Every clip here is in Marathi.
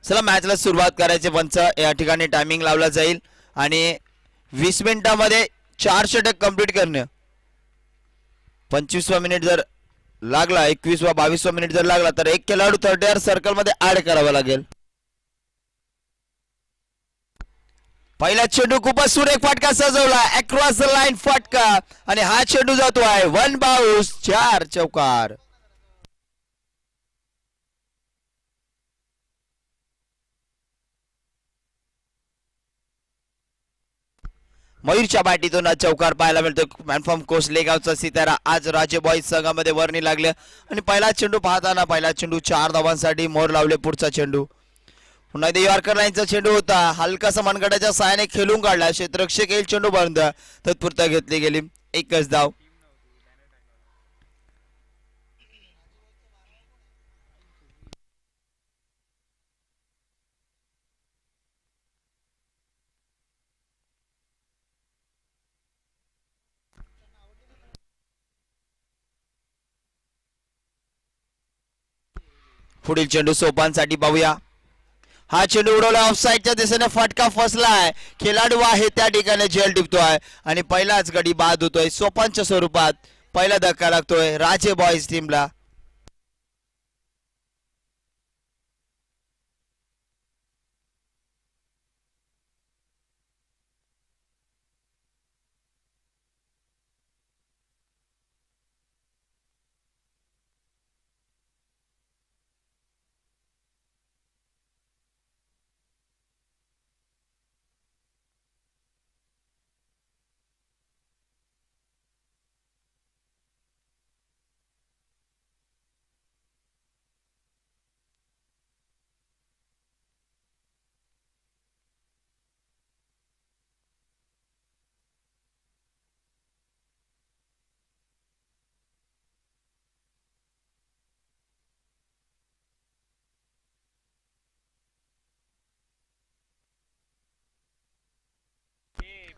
चला मॅचला सुरुवात करायचे. पंच या ठिकाणी टायमिंग लावला जाईल आणि 20 मिनिटांमध्ये 4 षटक कंप्लीट करणे. 25वा मिनिट जर लागला, 21वा 22वा मिनिट जर लागला तर एक खेळाडू 30 सर्कल मध्ये ऍड करावा लागेल. पहिला चेंडू खूपच सुरेख फटका सजवला, अक्रॉस द लाईन फटका आणि हा चेंडू जातो आहे 1 बाउन्स, 4 चौकार. मयूरच्या बॅटीतून चौकार पाहायला मिळतो. मॅनफॉर्म कोर्स लेगावचा सितारा आज राजे बॉईज संघामध्ये वर्णी लागले आणि पहिला चेंडू पाहताना पहिला चेंडू 4 धावांसाठी मोर लावले. पुढचा चेंडू पुन्हा एकदा यॉर्कर लाईनचा चेंडू होता, हलकासा मनगटाच्या सहाय्याने खेळून काढला. क्षेत्ररक्षक येईल चेंडू बंद, तत्पुरता घेतली गेली एकच धाव. पुढील चेंडू सोपांसाठी पाहूया. हा चेंडू उडवला ऑफसाईडच्या दिशेने, फटका फसलाय. खेळाडू आहे त्या ठिकाणी झेल टिपतोय आणि पहिलाच गडी बाद होतोय. सोपांच्या स्वरूपात पहिला धक्का लागतोय राजे बॉईज टीमला.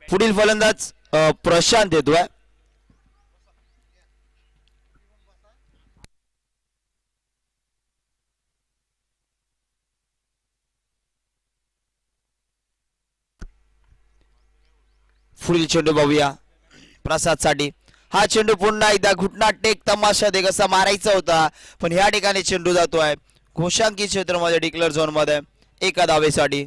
पुढील फलंदाज प्रशांत येतोय. पुढील चेंडू बघूया प्रसाद साठी. हा चेंडू पुन्हा एकदा घुटना टेक तमाशा दे कसा मारायचा होता, पण ह्या ठिकाणी चेंडू जातोय घोषांकी क्षेत्रामध्ये डिक्लेअर झोन मध्ये एका धावेसाठी.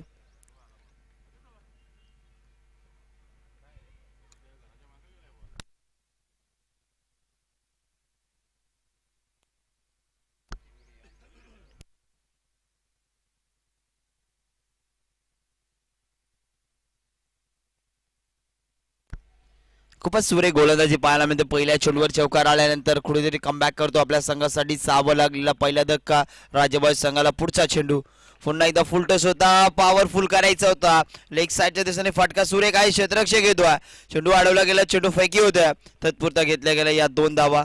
खूपच सुरेख गोलंदाजी पाहायला मिळते. पहिल्या चेंडूवर चौकार आल्यानंतर कुठेतरी कमबॅक करतो आपल्या संघासाठी. सावं लागलेला पहिला धक्का राजेबाई संघाला. पुढचा चेंडू पुन्हा एकदा फुल टस होता, पॉवरफुल करायचा होता. लेग साईडच्या दिशेने फटका सुरेख आहे, क्षेत्ररक्षक घेतोय. चेंडू अडवला गेला, चेंडू फैकी होत्या, तत्पुरता घेतल्या गेल्या या 2 धावा.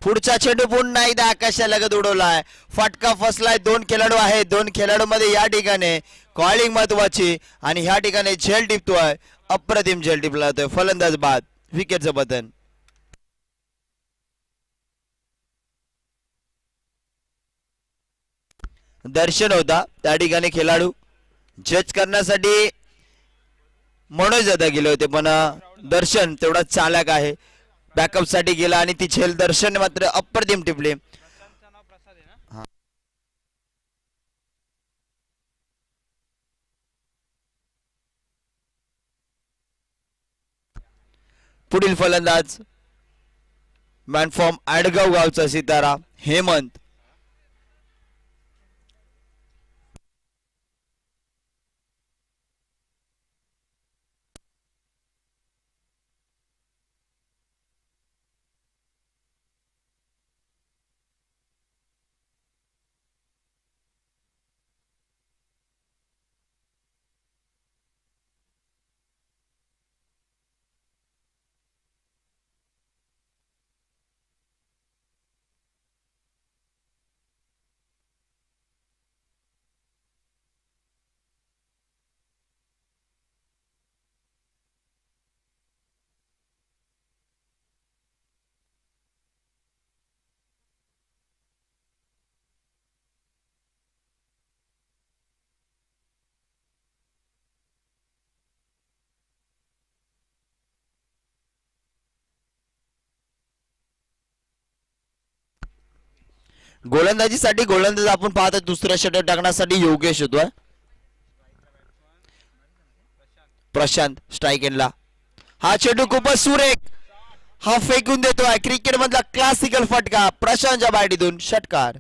पुढचा चेंडू पुन्हा एकदा आकाशालगत उडवलाय, फटका फसलाय. 2 खेळाडू आहेत, 2 खेळाडू मध्ये या ठिकाणी कॉलिंग महत्वाची आणि ह्या ठिकाणी झेल टिपतोय. अप्रतिम झेल टिपला जातोय. फलंदाज बाद, विकेटचं पतन. दर्शन होता त्या ठिकाणी खेळाडू जज करण्यासाठी मनोज दादा गेले होते, पण दर्शन तेवढा चालक आहे, बॅकअप साठी गेला आणि ती झेल दर्शन मात्र अप्रतिम टिपली. पुढील फलंदाज मॅनफॉर्म आडगाव गावचा सितारा हेमंत. गोलंदाजीसाठी गोलंदाज आपण पाहतो दुसऱ्या षटक टाकण्यासाठी योगेश होतोय. प्रशांत स्ट्राईक एंडला. हा चेंडू खूपच सुरेख हा फेकून देतोय. क्रिकेट मधला क्लासिकल फटका प्रशांतच्या बॅटीतून षटकार.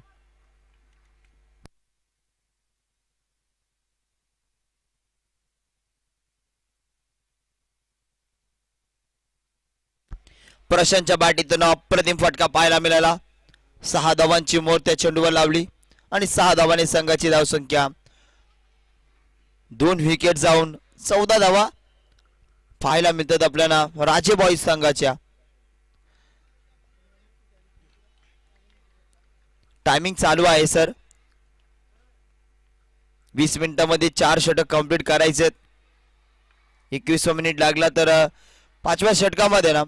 प्रशांतच्या बॅटीतून अप्रतिम फटका पाहायला मिळाला. 6 धावांची मोर त्या चेंडूवर लावली आणि 6 धावांनी संघाची धावसंख्या 2 विकेट जाऊन 14 धावा पाहायला मिळतात आपल्याला राजे बॉईज संघाच्या. टायमिंग चालू आहे सर. 20 मिनिटांमध्ये 4 षटक कंप्लीट करायचे. 21 मिनिट लागला तर 5व्या षटकामध्ये ना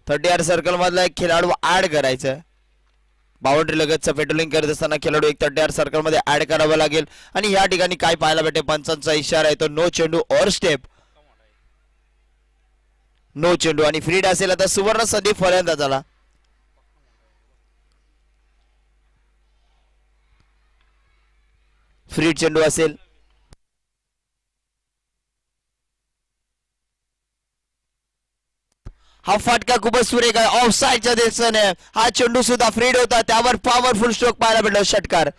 30 सर्कल मधला एक खेळाडू ऍड करायचा. बाउंड्री लगतचं पेट्रोलिंग करत असताना खेळाडू एक 30 सर्कल मध्ये ऍड करावा लागेल. आणि या ठिकाणी काय पाहायला भेटे पंचांचा इशारा आहे तो नो चेंडू और स्टेप. नो चेंडू आणि फ्रीड असेल आता सुवर्ण संधी फलंदाजाला. फ्रीड चेंडू असेल. हा फटका खूपच सुरेख आहे ऑफ साईडच्या दिशेने. हा चेंडू सुद्धा फ्रीड होता त्यावर पॉवरफुल स्ट्रोक पाहायला भेटला षटकार.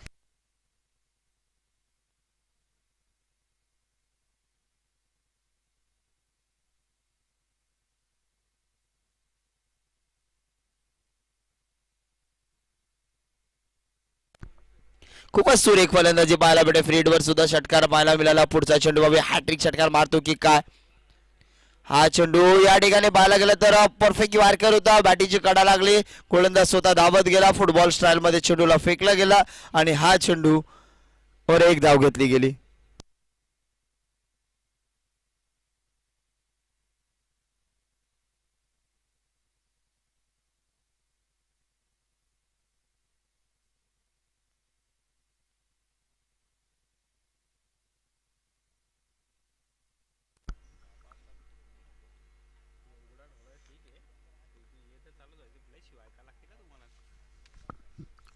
खूपच सुरेख फलंदाजी पाहायला भेटे. फ्रीड वर सुद्धा षटकार पाहायला मिळाला. पुढचा चेंडू बाबा हॅट्रिक षटकार मारतो की काय. हा चेंडू या ठिकाणी पाहायला गेला तर परफेक्ट वारकर होता. बॅटीची कडा लागली. गोलंदाज स्वतः धावत गेला. फुटबॉल स्टाईल मध्ये चेंडूला फेकला गेला आणि हा चेंडू वर एक धाव घेतली गेली.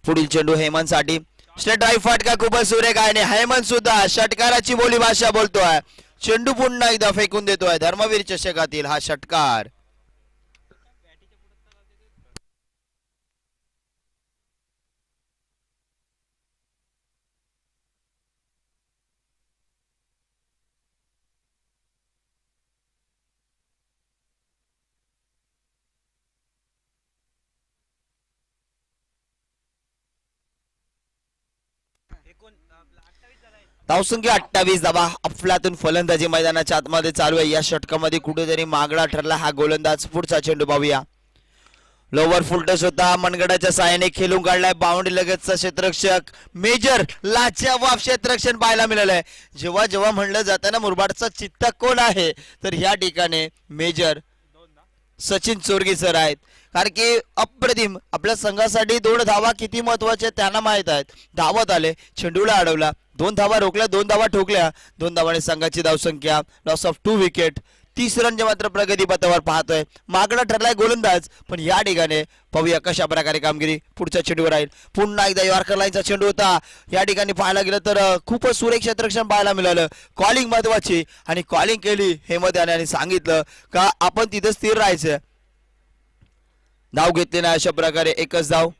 पुढील चेंडू हेमंत साठी. स्ट्रेट ड्राईव्ह फटका खूपच सुरेख आहे आणि हेमंत सुद्धा षटकाराची बोली भाषा बोलतोय. चेंडू पुन्हा एकदा फेकून देतोय. धर्मवीर चषकातील हा षटकार. धावसंख्या 28 धावा. अफलातून फलंदाजी मैदानाच्या आतमध्ये चालू आहे. या षटकामध्ये कुठेतरी मागळा ठरला हा गोलंदाज. पुढचा चेंडू पाहूया. लोवर फुलटस होता. मनगडाच्या साहाय्याने खेळून काढलाय. बाउंड्री लगतचा क्षेत्ररक्षक मेजर लाजवाब क्षेत्ररक्षण पाहायला मिळालंय. जेव्हा जेव्हा म्हणलं जातं ना मुरबाडचा चित्त कोण आहे तर ह्या ठिकाणी मेजर सचिन चोरगी सर आहेत. कारण की अप्रतिम आपल्या संघासाठी 2 धावा किती महत्वाच्या त्यांना माहित आहेत. धावत आले. चेंडूला अडवला. 2 धावा रोखल्या. 2 धावा ठोकल्या. 2 धावांनी संघाची धावसंख्या लॉस ऑफ 2 विकेट. 30 रनच्या मात्र प्रगती पथावर पाहतोय. मागणा ठरलाय गोलंदाज पण या ठिकाणी पाहूया कशा प्रकारे कामगिरी पुढच्या चेंडूवर राहील. पुन्हा एकदा यॉर्कर लाईनचा चेंडू होता. या ठिकाणी पाहायला गेलं तर खूपच सुरेख क्षेत्ररक्षण पाहायला मिळालं. कॉलिंग महत्वाची आणि कॉलिंग केली हेमंत याने सांगितलं का आपण तिथे स्थिर राहायचं. धाव घेतली ना अशा प्रकारे एकच धाव.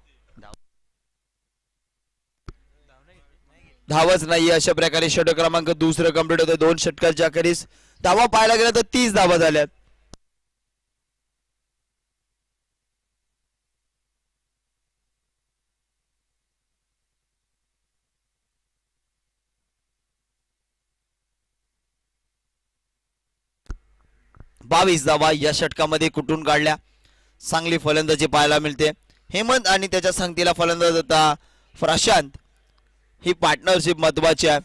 धावच नाही अशा प्रकारे षटक क्रमांक दुसरं कंप्लीट होतं. 2 षटकाच्या अखेरीस धावा पाहायला गेला तर 30 धावा झाल्यात. बावीस धावा या षटकामध्ये कुठून काढल्या. चांगली फलंदाजी पाहायला मिळते. हेमंत आणि त्याच्या संगतीला फलंदाज होता प्रशांत. ही पार्टनरशिप महत्वाची आहे.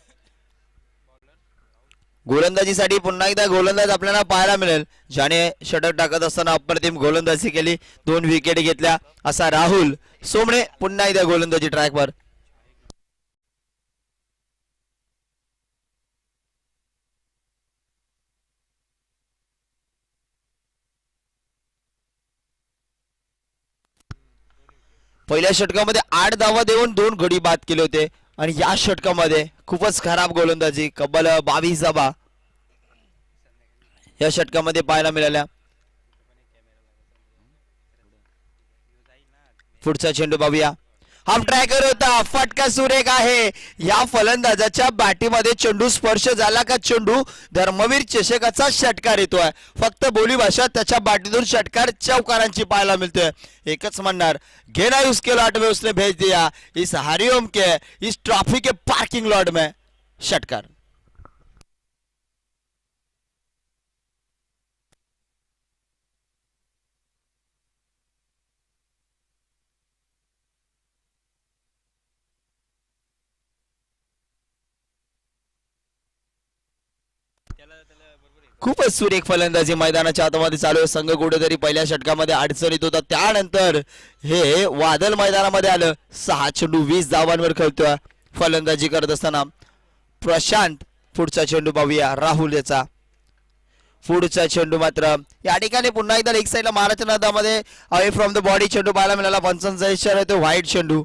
गोलंदाजीसाठी पुन्हा एकदा गोलंदाज आपल्याला पाहायला मिळेल ज्याने षटक टाकत असताना अप्रतिम गोलंदाजी केली. 2 विकेट घेतल्या असा राहुल सोमणे पुन्हा एकदा गोलंदाजी ट्रॅकवर. पहिल्या षटकामध्ये 8 धावा देऊन 2 गडी बाद केले होते आणि या षटकामध्ये खूपच खराब गोलंदाजी कब्बल 22 धावा या षटकामध्ये पाहायला मिळाल्या. पुढचा चेंडू पाहूया. हाफ ट्रॅकर होता, फटका सुरेख आहे. या फलंदाजाच्या बॅटीमध्ये चेंडू स्पर्श झाला का चेंडू धर्मवीर चषकाचा षटकार येतोय. फक्त बोली भाषा त्याच्या बॅटीतून षटकार चौकारांची पाहायला मिळतोय. एकच म्हणणार, घेना उसके लॉट में उसने भेज दिया, इस हरिओम के इस ट्रॉफी के पार्किंग लॉट में षटकार. खूपच सुरेख फलंदाजी मैदानाच्या आतमध्ये चालू आहे. संघ कुठेतरी पहिल्या षटकामध्ये अडचणीत होता, त्यानंतर हे वादळ मैदानामध्ये आलं. 6 चेंडू 20 धावांवर खेळतोय फलंदाजी करत असताना प्रशांत. पुढचा चेंडू पाहूया राहुल याचा. पुढचा चेंडू मात्र या ठिकाणी पुन्हा एकदा लेग साईडला महाराष्ट्र नादामध्ये अवे फ्रॉम द बॉडी चेंडू पाहायला मिळाला. पंचांचा इशारा येतो व्हाईट चेंडू.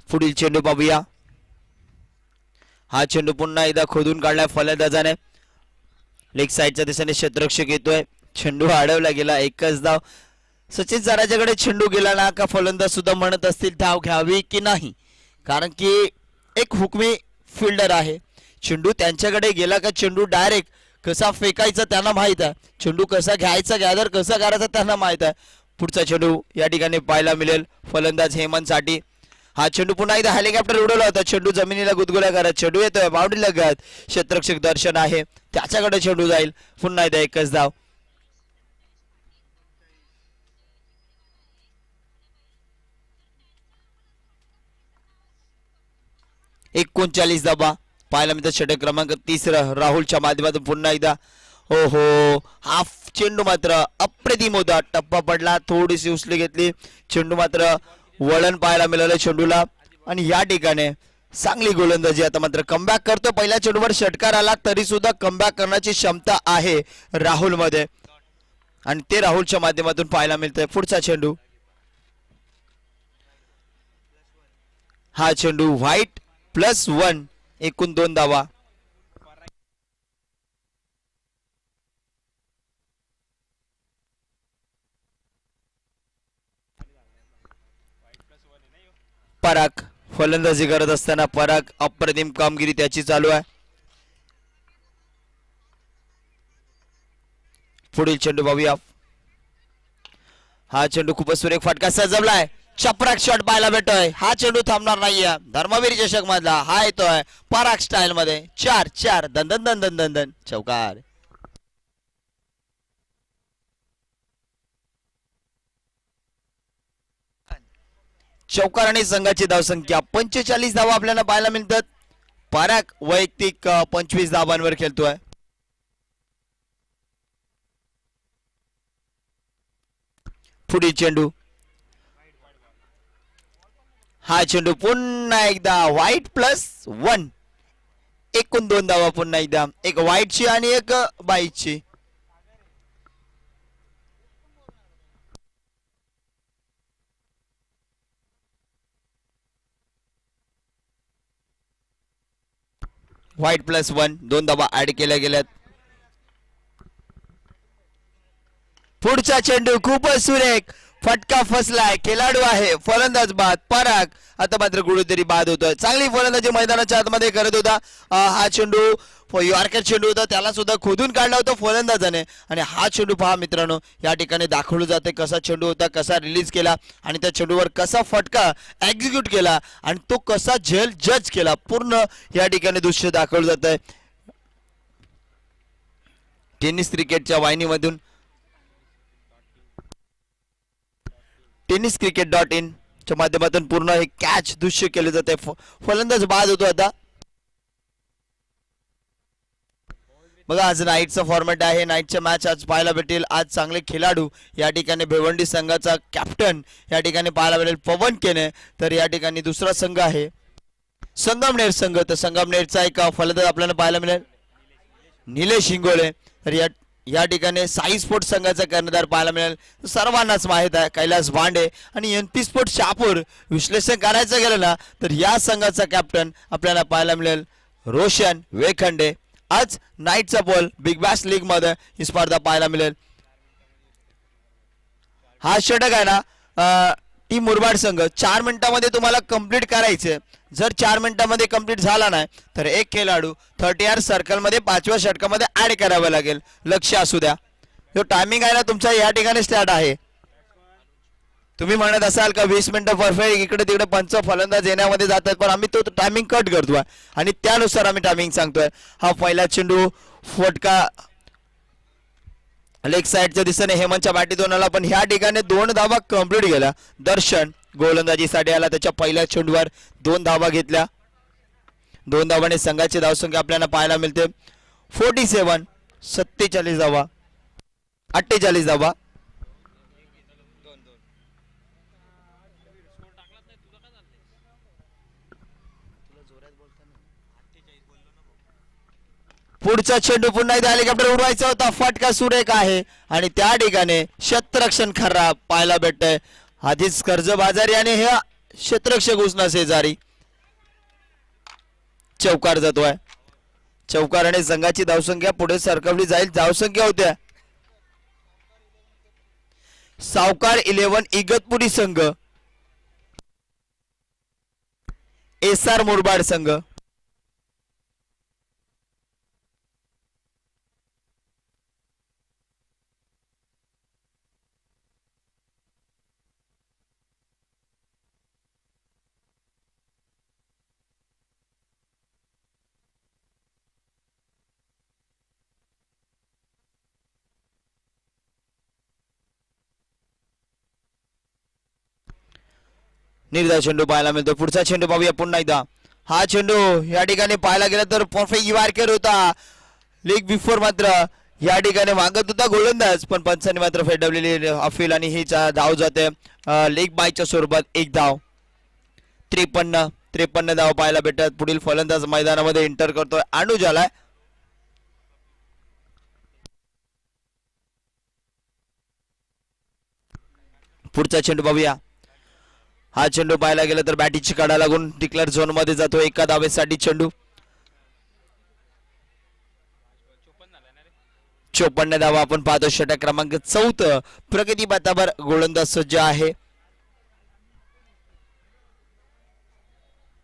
पुढील चेंडू पाहूया. हा चेंडू पुन्हा एकदा खोदून काढलाय फलंदाजाने. लेग साईडच्या दिशेने क्षेत्ररक्षक येतोय. चेंडू अडवला गेला. एकच धाव. सचिन जराजाकडे चेंडू गेला ना का फलंदाज सुद्धा म्हणत असतील धाव घ्यावी की नाही, कारण की एक हुकमी फिल्डर आहे. चेंडू त्यांच्याकडे गेला का चेंडू डायरेक्ट कसा फेकायचा त्यांना माहित आहे. चेंडू कसा घ्यायचा गॅदर कसा करायचा त्यांना माहित आहे. पुढचा चेंडू या ठिकाणी पाहायला मिळेल फलंदाज हेमंत साठी. हा चेंडू पुन्हा एकदा हेलिकॉप्टर उडवला होता. चेंडू जमिनीला गुदगुल्या करत चेंडू येतोय बाउंड्री लगत. क्षेत्ररक्षक दर्शन आहे त्याच्याकडे चेंडू जाईल. पुन्हा एकदा एकच धाव. 39 धावा पाहायला मिळतात. षटक क्रमांक 3 राहुलच्या माध्यमातून पुन्हा एकदा. हो हो, हाफ चेंडू मात्र अप्रतिम होता. टप्पा पडला, थोडीशी उचली घेतली. चेंडू मात्र वळण पाहायला मिळालं चेंडूला आणि या ठिकाणी चांगली गोलंदाजी. आता मात्र कमबॅक करतो. पहिल्या चेंडूवर षटकार आला तरी सुद्धा कमबॅक करण्याची क्षमता आहे राहुल मध्ये आणि ते राहुलच्या माध्यमातून पाहायला मिळतंय. पुढचा चेंडू. हा चेंडू व्हाईट +1 एकूण 2 धावा. पराग फलंदाजी करत असताना पराग अप्रतिम कामगिरी त्याची चालू आहे. पुढील चेंडू पाहूया. हा चेंडू खूपच सुरेख फटका सजवलाय. चपराक शॉट पाहायला भेटतोय. हा चेंडू थांबणार नाहीये. धर्मवीर चषक मधला हा येतोय पराग स्टाईल मध्ये. 4-4 दन दन दन दन दन दन चौकार. चौकार आणि संघाची धावसंख्या 45 धावा आपल्याला पाहायला मिळतात. पराग वैयक्तिक 25 धावांवर खेळतोय. पुढील चेंडू. हा चेंडू पुन्हा एकदा व्हाईट +1 एकूण 2 धावा. पुन्हा एकदा एक व्हाईटची आणि एक बाईची. व्हाईट +1 2 धावा ऍड केल्या गेल्यात. पुढचा चेंडू खूपच सुरेख फटका फसलाय. खेळाडू आहे फलंदाज बाद. पराग आता मात्र कुठेतरी बाद होतोय. चांगली फलंदाजी मैदानाच्या आतमध्ये करत होता. हा चेंडू यॉर्कर चेंडू होता त्याला सुद्धा खोदून काढला होता फलंदाजाने आणि हा चेंडू पहा मित्रांनो या ठिकाणी दाखवलं जाते कसा चेंडू होता, कसा रिलीज केला आणि त्या चेंडूवर कसा फटका एक्झिक्यूट केला आणि तो कसा झेल जज केला. पूर्ण या ठिकाणी दृश्य दाखवलं जात आहे टेनिस क्रिकेटच्या वाहिनीमधून. tenniscricket.in च्या माध्यमातून पूर्ण हे कॅच दृश्य केले जाते. फलंदाज बाद होतो आता. बघा आज नाईटचा फॉर्मॅट आहे. नाईटच्या मॅच आज पाहायला भेटेल. आज चांगले खेळाडू या ठिकाणी भिवंडी संघाचा कॅप्टन या ठिकाणी पाहायला भेटेल पवन केने. तर या ठिकाणी दुसरा संघ आहे संगमनेर संघ. तर संगमनेरचा एक फलंदाज आपल्याला पाहायला मिळेल निलेश हिंगोळे. तर या ठिकाणी साई स्पोर्ट्स संघाचा कर्णधार पाहायला मिळेल. सर्वांनाच माहीत आहे कैलास भांडे. आणि एनपी स्पोर्ट्स शहापूर विश्लेषण करायचं गेलं ना तर या संघाचा कॅप्टन आपल्याला पाहायला मिळेल रोशन वेखंडे. आज नाईटचा बॉल बिग बॅश लीग मध्ये ही स्पर्धा पाहायला मिळेल. हा षटक आहे ना टीम मुरबाड संघ 4 मिनिटांमध्ये तुम्हाला कंप्लीट करायचे. जर 4 मिनिटांमध्ये कंप्लीट झाला नाही तर एक खेळाडू 30 सर्कल मध्ये 5व्या षटकामध्ये ऍड करावा लागेल. लक्ष असू द्या. जो टायमिंग आहे ना तुमचा या ठिकाणी स्टार्ट आहे. तुम्ही म्हणत असाल का 20 मिनिटं परफेक्ट इकडे तिकडे पंच फलंदाज येण्यामध्ये जातात पण आम्ही तो टायमिंग कट करतोय आणि त्यानुसार आम्ही टायमिंग सांगतोय. हा पहिला चेंडू फटका लेग साइडच्या दिशेने हेमंतच्या बॅटीतून आला पण ह्या ठिकाणी 2 धावा कंप्लीट गेल्या. दर्शन गोलंदाजीसाठी आला. त्याच्या पहिल्या चेंडूवर 2 धावा घेतल्या. 2 धावाने संघाची धावसंख्या आपल्याला पाहायला मिळते 47. 47 धावा 48 धावा. पुढचा चेंडू पुन्हा एकदा हेलिकॉप्टर उडवायचा होता. फटका सुरेख आहे आणि त्या ठिकाणी क्षेत्ररक्षण खराब पाहायला भेटतंय. आधीच कर्जबाजारी आणि हे क्षेत्ररक्षक घुसणं शेजारी. चौकार जातोय. चौकाराने संघाची धावसंख्या पुढे सरकवली जाईल. धावसंख्या होत्या सावकार 11 इगतपुरी संघ एसआर मुरबाड संघ. निर्धाव चेंडू पाहायला मिळतो. पुढचा चेंडू पाहूया पुन्हा एकदा. हा चेंडू या ठिकाणी पाहायला गेला तर परफेक्ट वारकर होता. लीग बिफोर मात्र या ठिकाणी मागत होता गोलंदाज पण पंचांनी मात्र फेडवलेली अफील आणि ही धाव जाते लेग बायच्या स्वरूपात 1 धाव. 53 धाव पाहायला भेटतात. पुढील फलंदाज मैदानामध्ये एंटर करतोय अनुज आलाय. पुढचा चेंडू पाहूया. हा चेंडू पाहायला गेला तर बॅटीची काढा लागून डिक्लेअर झोन मध्ये जातो. 1 धावेसाठी चेंडू. 54 धावा आपण पाहतो. षटक क्रमांक 4 प्रगती पथावर गोलंदाज सज्ज आहे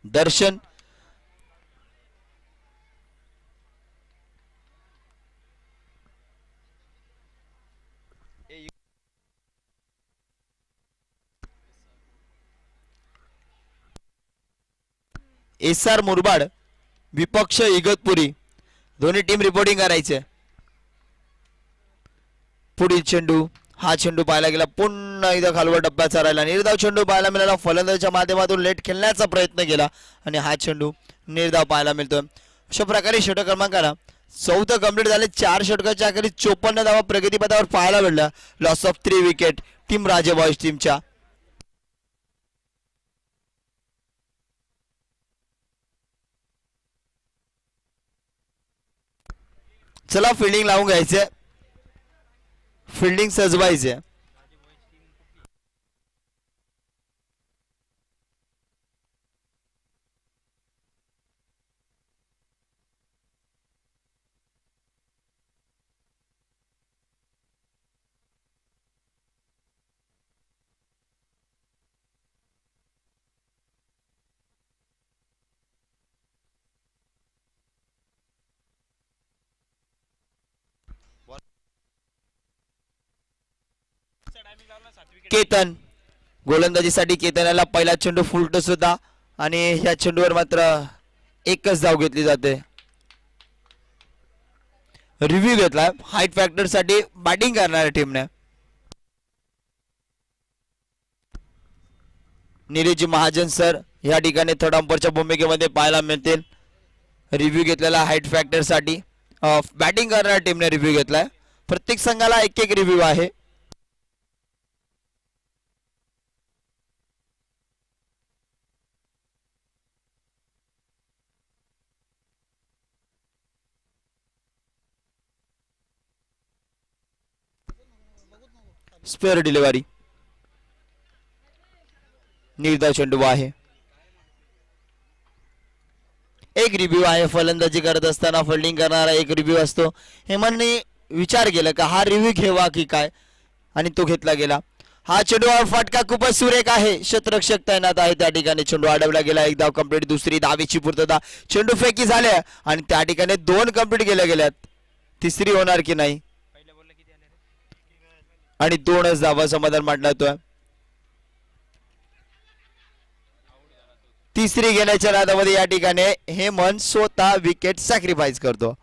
दर्शन. एसआर मुरबाड विपक्ष इगतपुरी दोन्ही टीम रिपोर्टिंग करायचे. पुढील चेंडू. हा चेंडू पाहायला गेला पुन्हा एकदा खालवर टप्प्याचा राहिला. निर्धाव चेंडू पाहायला मिळाला. फलंदाजाच्या माध्यमातून लेट खेळण्याचा प्रयत्न केला आणि हा चेंडू निर्धाव पाहायला मिळतो. अशा प्रकारे षटक क्रमांकाला 14 कंप्लीट झाले. 4 षटकाच्या अखेरीस 54 धावा प्रगती पथावर पाहायला मिळाल्या. लॉस ऑफ 3 विकेट टीम राजे बॉयज टीमच्या. चला फिल्डिंग लावून घ्यायचे. फिल्डिंग सजवायचे. केतन गोलंदाजीसाठी केतनाला पहिला चेंडू फुलटस होता आणि ह्या चेंडूवर मात्र 1च धाव घेतली जाते. रिव्ह्यू घेतला हाईट फॅक्टर साठी बॅटिंग करणाऱ्या टीमने. निलेश महाजन सर या ठिकाणी थर्ड अंपरच्या भूमिकेमध्ये पाहायला मिळतील. रिव्ह्यू घेतलेला हाईट फॅक्टर साठी बॅटिंग करणाऱ्या टीमने रिव्ह्यू घेतलाय. प्रत्येक संघाला एक एक रिव्ह्यू आहे. स्पेअर डिलिव्हरी, निर्धाव चेंडू आहे. एक रिव्ह्यू आहे. फलंदाजी करत असताना फिल्डिंग करणारा एक रिव्ह्यू असतो. हेमनने विचार केला का हा रिव्ह्यू घ्यावा की काय, आणि तो घेतला गेला. हा चेंडूवर फटका खूपच सुरेख आहे. क्षेत्ररक्षक तैनात आहे त्या ठिकाणी. चेंडू अडवला गेला. एक धाव कंप्लीट. दुसरी धावेची पूर्तता. चेंडू फेकी झाले आणि त्या ठिकाणी 2 कंप्लीट केल्या गेल्यात. तिसरी होणार की नाही, आणि 2च धावा समाधान मांडतोय. तिसरी घेण्याच्या नादामध्ये या ठिकाणी हेमन स्वतः विकेट सॅक्रिफाईस करतो.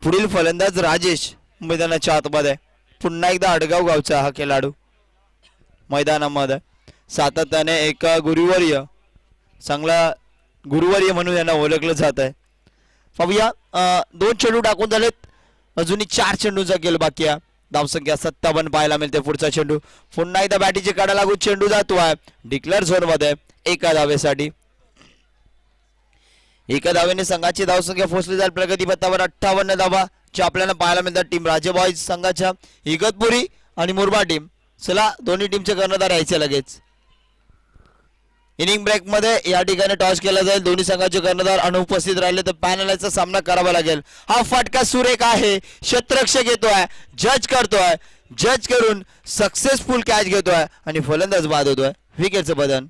पुढील फलंदाज राजेश मैदानाच्या आतमध्ये. पुन्हा एकदा आडगाव गावचा हा खेळाडू मैदानामध्ये. सातत्याने एक गुरुवर्य, चांगला गुरुवर्य म्हणून यांना ओळखलं जात आहे. पाहूया, 2 चेंडू टाकून झालेत. अजूनही 4 चेंडूंचा खेळ बाकी आहे. धावसंख्या 57 पाहायला मिळते. पुढचा चेंडू पुन्हा एकदा बॅटीची काढा लागून चेंडू जातो आहे डिक्लेअर झोन मध्ये एका धावेसाठी. एका धावेने संघाची धावसंख्या पोहोचली जाईल प्रगती पथावर 58 धावा ज्या आपल्याला पाहायला मिळतात टीम राजे बॉयज संघाच्या. इगतपुरी आणि मुरबाड टीम. चला, दोन्ही टीमचे कर्णधार यायचे लगेच. इनिंग ब्रेक मध्ये या ठिकाणी टॉस केला जाईल. दोन्ही संघाचे कर्णधार अनुपस्थित राहिले तर पॅनलचा सामना करावा लागेल. हा फटका सुरेख आहे. क्षेत्ररक्षक येतोय, जज करतोय, जज करून सक्सेसफुल कॅच घेतोय आणि फलंदाज बाद होतोय. विकेटचं बदन.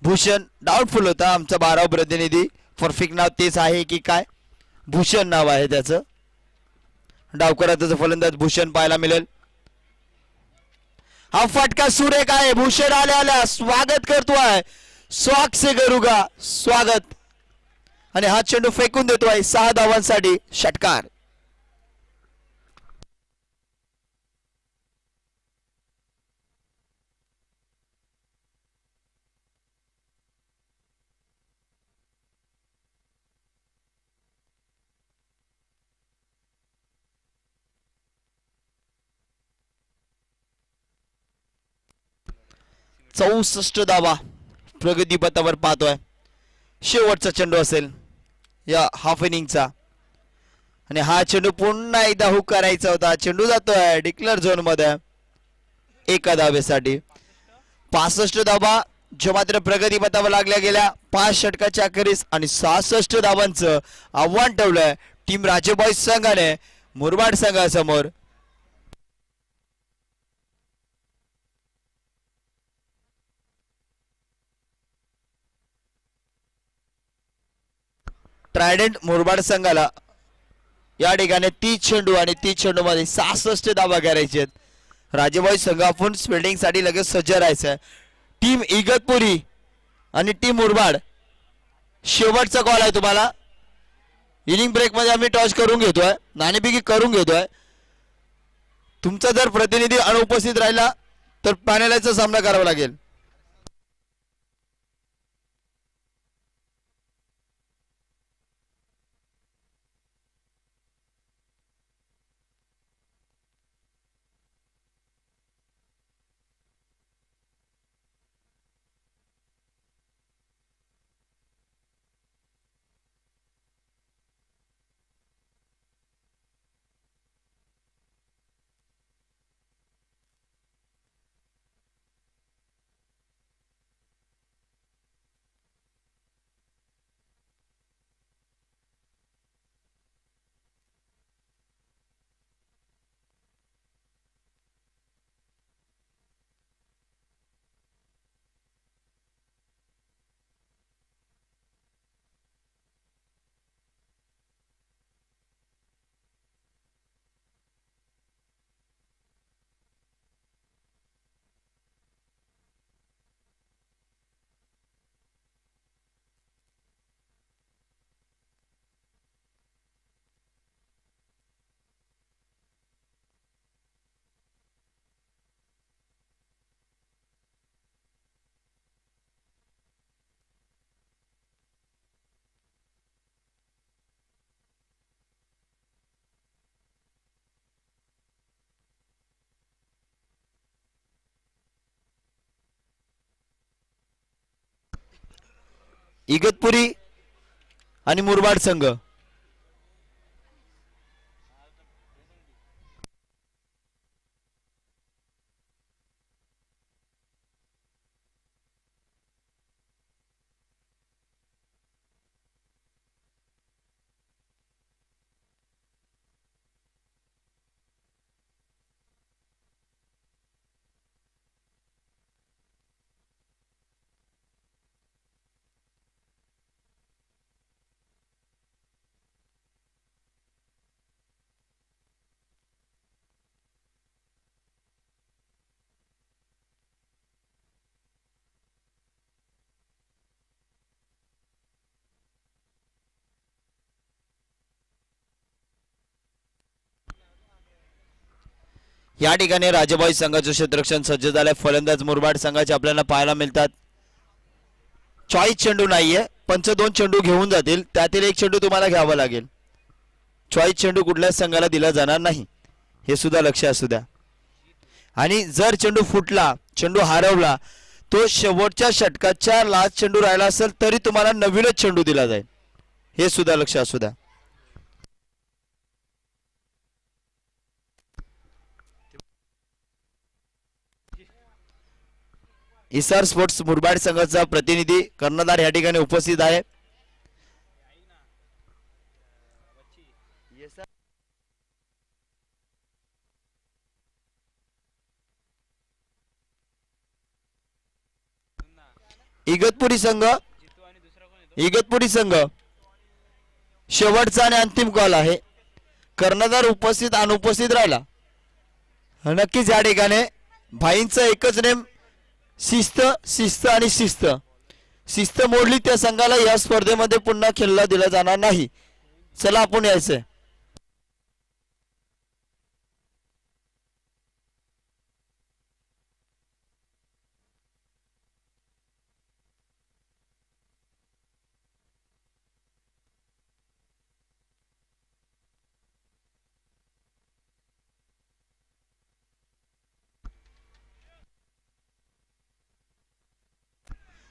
भूषण डाऊटफुल होता आमचा 12 प्रतिनिधी. परफेक्ट नाव तेच आहे की काय? भूषण नाव आहे त्याचं. डावकराचा फलंदाज भूषण पाहायला मिळेल. हा फटका सुरेख आहे. भूषण आल्या स्वागत करतोय. स्वाग से करूगा स्वागत, आणि हा चेंडू फेकून देतोय 6 धावांसाठी षटकार. चौसष्ट धावा प्रगती पथावर पाहतोय. शेवटचा चेंडू असेल या हाफ इनिंगचा, आणि हा चेंडू पुन्हा एकदा हुक करायचा होता. चेंडू जातोय डिक्लेअर झोन मध्ये एका धावेसाठी. 65 धावा जो मात्र प्रगती पथावर लागल्या गेल्या 5 षटकाच्या अखेरीस, आणि 66 धावांचं आव्हान ठेवलंय टीम राजे बॉयज संघाने मुरबाड संघासमोर. ट्रायडेंट मुरबाड संघाला या ठिकाणी 30 चेंडू आणि 30 चेंडू मध्ये 66 धावा करायचे आहेत. राजेबाई संघ आपण फिल्डिंग साठी लगेच सज्ज राहायचं. टीम इगतपुरी आणि टीम मुरबाड, शेवटचा कॉल आहे तुम्हाला. इनिंग ब्रेक मध्ये आम्ही टॉस करून घेतोय, नाणेफेकी करून घेतोय. तुमचा जर प्रतिनिधी अनुपस्थित राहिला तर पॅनलचा सामना करावा लागेल. इगतपुरी आणि मुरबाड संघ. या ठिकाणी राजेबाई संघाचं क्षेत्ररक्षण सज्ज झालंय. फलंदाज मुरबाड संघाचे आपल्याला पाहायला मिळतात. चॉईस चेंडू नाहीये, पंच 2 चेंडू घेऊन जातील, त्यातील एक चेंडू तुम्हाला घ्यावा लागेल. चॉईस चेंडू कुठल्याच संघाला दिला जाणार नाही, हे सुद्धा लक्ष असू द्या. आणि जर चेंडू फुटला, चेंडू हरवला, तो शेवटच्या षटकाच्या लास्ट चेंडू राहिला असेल तरी तुम्हाला नवीनच चेंडू दिला जाईल, हे सुद्धा लक्ष असू द्या. इसार स्पोर्ट्स मुरबाड संघाचा प्रतिनिधी कर्णधार या ठिकाणी उपस्थित आहे. इगतपुरी संघ शेवटचा आणि अंतिम कॉल आहे. कर्णधार उपस्थित अनुपस्थित राहिला. नक्कीच या ठिकाणी भाईंचा एकच नेम, शिस्त शिस्त आणि शिस्त. शिस्त मोडली त्या संघाला या स्पर्धेमध्ये पुन्हा खेळला दिला जाणार नाही. चला आपण यायचंय.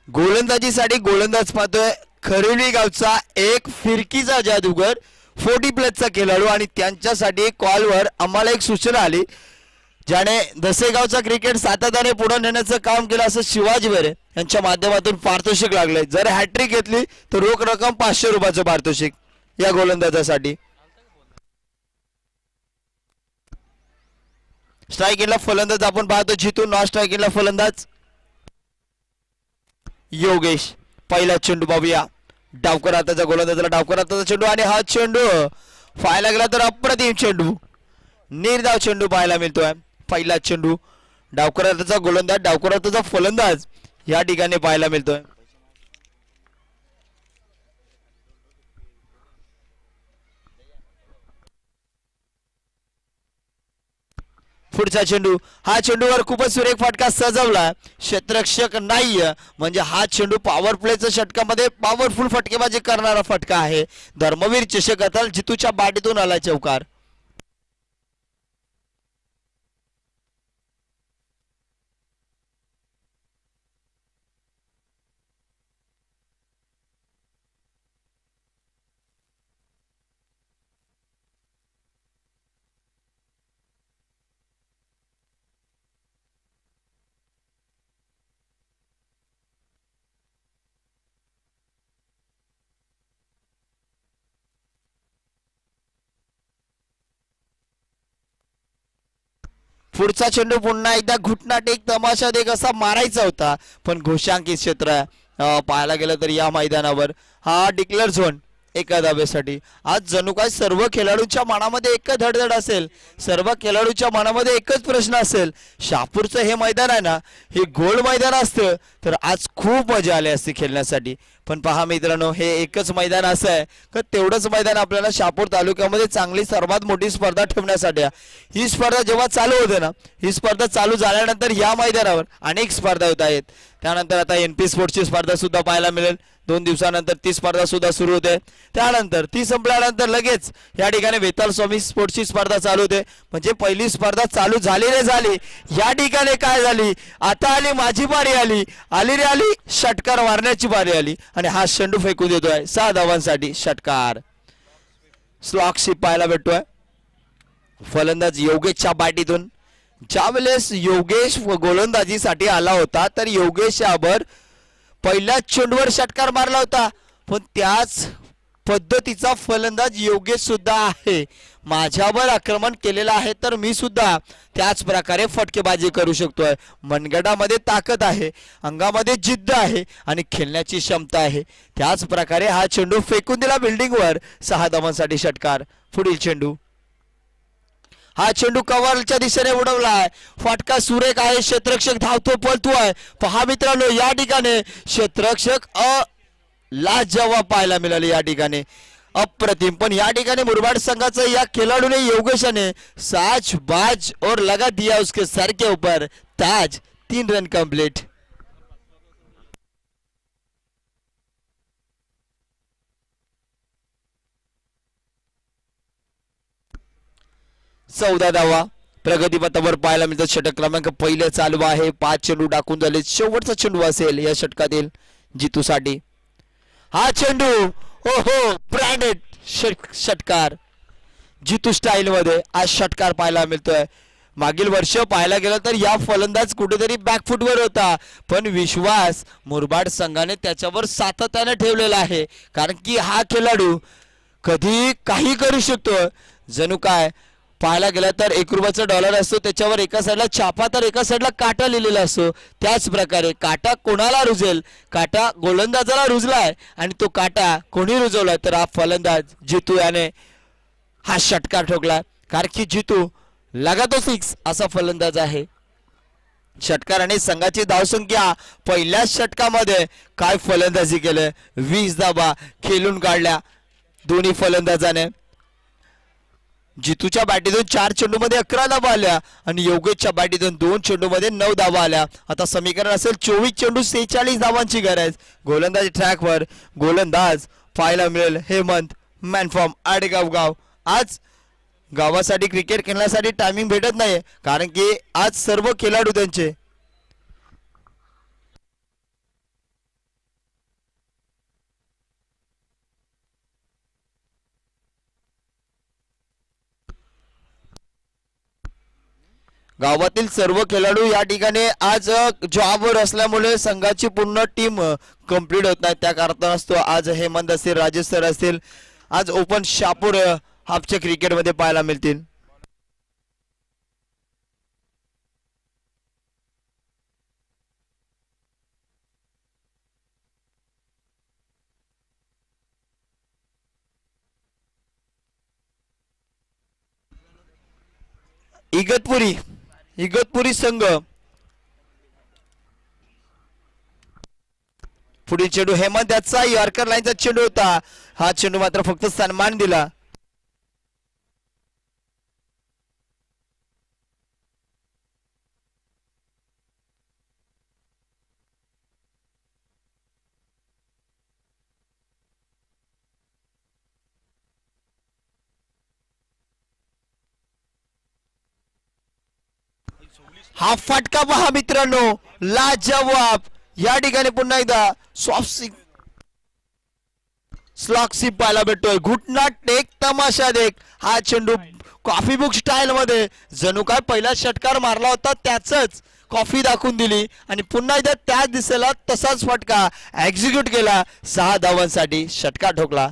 गोलंदाजीसाठी गोलंदाज पाहतोय खरेली गावचा एक फिरकीचा जादूगर 40+ खेळाडू. आणि त्यांच्यासाठी कॉलवर आम्हाला एक सूचना आली, ज्याने दसेगावचा क्रिकेट सातत्याने पुढे नेण्याचं काम केलं असं शिवाजी बेरे यांच्या माध्यमातून पारितोषिक लागलंय. जर हॅट्रिक घेतली तर रोख रक्कम 500 रुपयाचं पारितोषिक या गोलंदाजासाठी. स्ट्राईकिंगला फलंदाज आपण पाहतो जितू. नॉन स्ट्राईकिंगला फलंदाज योगेश. पहिला चेंडू पाहूया. डावकर हाताचा गोलंदाजाला डावकर हाताचा चेंडू आणि हा चेंडू पाहायला गेला तर अप्रतिम चेंडू, निर्धाव चेंडू पाहायला मिळतोय. पहिला चेंडू डावकर हाताचा गोलंदाज, डावकर हाताचा फलंदाज या ठिकाणी पाहायला मिळतोय. पुढचा चेंडू, हा चेंडूवर खूपच सुरेख फटका सजवला, क्षेत्ररक्षक नाहीये, म्हणजे हा चेंडू पॉवर प्लेच्या षटकामध्ये पॉवरफुल फटकेबाजी करणारा फटका आहे. धर्मवीर चषक अतल जितूच्या बाटीतून आला चौकार. पुढचा चेंडू पुन्हा एकदा घुटनाट एक तमाशा देख असा मारायचा होता, पण घोषांकित क्षेत्र पाहायला गेलं तर या मैदानावर हा डिक्लेअर झोन एका धाब्यासाठी. आज जणू काय सर्व खेळाडूंच्या मनामध्ये एकच धडधड असेल, सर्व खेळाडूंच्या मनामध्ये एकच प्रश्न असेल. शहापूरचं हे मैदान आहे ना, हे गोल मैदान असतं तर आज खूप मजा आली असती खेळण्यासाठी. पण पहा मित्रांनो, हे एकच मैदान असं आहे का तेवढंच मैदान आपल्याला शहापूर तालुक्यामध्ये चांगली सर्वात मोठी स्पर्धा ठेवण्यासाठी. ही स्पर्धा जेव्हा चालू होते ना, ही स्पर्धा चालू झाल्यानंतर या मैदानावर अनेक स्पर्धा होत आहेत. त्यानंतर आता NP स्पोर्ट्सची स्पर्धा सुद्धा पाहायला मिळेल. 2 दिवसानंतर ती स्पर्धा सुद्धा सुरू होते. त्यानंतर ती संपल्यानंतर लगेच या ठिकाणी वेताळ स्वामी स्पोर्ट्सची स्पर्धा चालू होते. म्हणजे पहिली स्पर्धा चालू झाली रे झाली. या ठिकाणी काय झाली, आता आली माझी बारी आली आली रे आली, षटकार मारण्याची बारी आली आणि हा चेंडू फेकून देतोय 6 धावांसाठी षटकार. स्लॉक्सी पाहायला भेटतोय. फलंदाज योगेशच्या बाटीतून ज्यावेळेस योगेश गोलंदाजीसाठी आला होता तर योगेश यावर पहिल्याच चेंडूवर षटकार मारला होता. पण त्याच पद्धतीचा फलंदाज योगेश सुद्धा आहे. माझ्यावर आक्रमण केलेलं आहे तर मी सुद्धा त्याच प्रकारे फटकेबाजी करू शकतोय. मनगटामध्ये ताकद आहे, अंगामध्ये जिद्द आहे आणि खेळण्याची क्षमता आहे. त्याच प्रकारे हा चेंडू फेकून दिला बिल्डिंगवर. 6 धावांसाठी षटकार. पुढील चेंडू. हा चेंडू कव्हरच्या दिशेने उडवलाय. फटका सुरेख आहे. क्षेत्ररक्षक धावतो पळतोय. पहा मित्रांनो, या ठिकाणी क्षेत्ररक्षक लाजवाब पाहायला मिळाले. या ठिकाणी अप्रतिम. पण या ठिकाणी मुरबाड संघाचा या खेळाडूने योगेशाने साज बाज और लगा दिया उसके सर के ऊपर ताज. 3 रन कंप्लीट. चौदा धावा प्रगतीपथावर पाहायला मिळतात. षटक क्रमांक पहिले चालू आहे. 5 चेंडू टाकून झाले. शेवटचा चेंडू असेल या षटकातील जितूसाठी. हा चेंडू ओहो ब्रँडेड षटकार. जितू स्टाईल मध्ये आज षटकार पाहायला मिळतोय. मागील वर्ष पाहायला गेलं तर या फलंदाज कुठेतरी बॅकफुटवर होता, पण विश्वास मुरबाड संघाने त्याच्यावर सातत्याने ठेवलेला आहे. कारण की हा खेळाडू कधी काही करू शकतो. जणू काय पाहायला गेला तर $1 असतो, त्याच्यावर एका साईडला छापा तर एका साईडला काटा लिहिलेला असतो. त्याच प्रकारे काटा कोणाला रुजेल, काटा गोलंदाजाला रुजलाय आणि तो काटा कोणी रुजवलाय तर हा फलंदाज जितू याने हा षटकार ठोकला. कारण की जितू लगातो 6 असा फलंदाज आहे. षटकाराने संघाची धावसंख्या पहिल्याच षटकामध्ये काय फलंदाजी केले. 20 धावा खेळून काढल्या दोन्ही फलंदाजाने. जितूच्या बॅटीतून 4 चेंडूमध्ये 11 धावा आल्या आणि योगेशच्या बॅटीतून 2 चेंडूमध्ये 9 धावा आल्या. आता समीकरण असेल 24 चेंडू 46 धावांची गरज. गोलंदाजी ट्रॅकवर गोलंदाज पाहायला मिळेल हेमंत मॅन फ्रॉम आडेगाव गाव. आज गावासाठी क्रिकेट खेळण्यासाठी टायमिंग भेटत नाही, कारण की आज सर्व खेळाडू त्यांचे गावातील सर्व खेळाडू या ठिकाणी आज जॉबवर असल्यामुळे संघाची पूर्ण टीम कंप्लीट होत नाही. त्या कारणास्तव आज हेमंत असतील, राजेश सर असतील, आज ओपन शापूर हाफच्या क्रिकेटमध्ये पाहायला मिळतील. इगतपुरी संघ. पुढील चेंडू हेमंत याचा यॉर्कर लाईनचा चेंडू होता. हा चेंडू मात्र फक्त सन्मान दिला. हा फटका पहा मित्रांनो, लाजवाब. या ठिकाणी पुन्हा एकदा स्लॉक्सी पाहायला भेटतोय. घुटना टेक तमाशा देख. हा चेंडू कॉफी बुक स्टाईल मध्ये जणू काय पहिला षटकार मारला होता त्याच कॉफी दाखवून दिली आणि पुन्हा एकदा त्याच दिशेला तसाच फटका एक्झिक्यूट केला. 6 धावांसाठी षटकार ठोकला.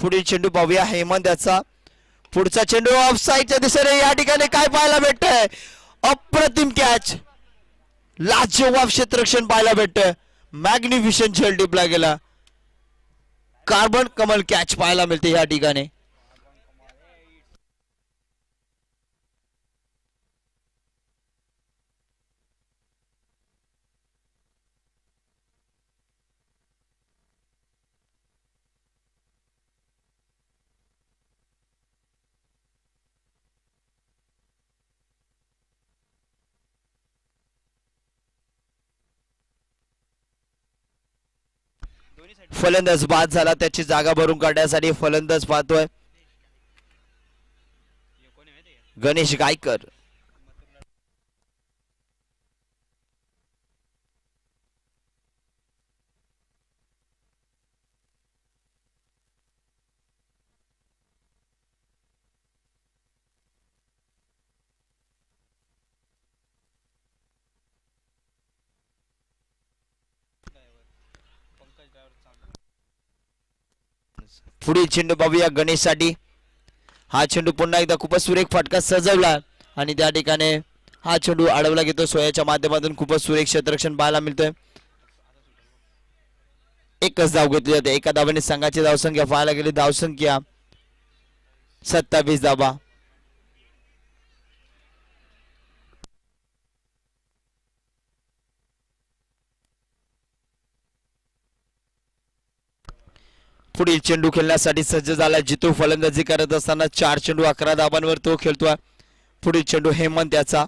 पुढील चेंडू पाहूया हेमंत याचा. पुढचा चेंडू ऑफसाईडच्या दिशेने. या ठिकाणी काय पाहायला भेटतंय, अप्रतिम कॅच. लाजवाब क्षेत्ररक्षण पाहायला भेटतंय. मॅग्निफिशंट झेल टिपला गेला. कार्बन कमल कॅच पाहायला मिळते या ठिकाणी. फलंदाज बाद झाला, त्याची जागा भरून काढण्यासाठी फलंदाज पाहतोय गणेश गायकर. पुढील चेंडू पाहूया गणेशसाठी. हा चेंडू पुन्हा एकदा खूपच सुरेख फटका सजवला आणि त्या ठिकाणी हा चेंडू अडवला गेतो. सोयाच्या माध्यमातून खूपच सुरेख क्षेत्ररक्षण पाहायला मिळतोय. एकच धाव घेतली जाते. एका धावाने संघाची धावसंख्या पाहायला गेली, धावसंख्या 27 धावा. पुढील चेंडू खेळण्यासाठी सज्ज झाला जितू. फलंदाजी करत असताना 4 चेंडू 11 धावांवर तो खेळतोय. पुढील चेंडू हेमंत याचा.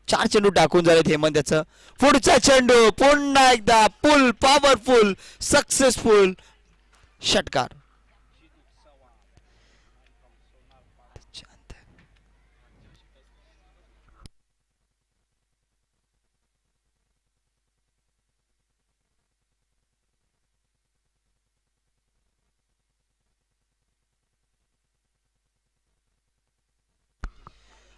4 चेंडू टाकून झालेत हेमंत याचं. पुढचा चेंडू पुन्हा एकदा पुल पॉवरफुल सक्सेसफुल षटकार.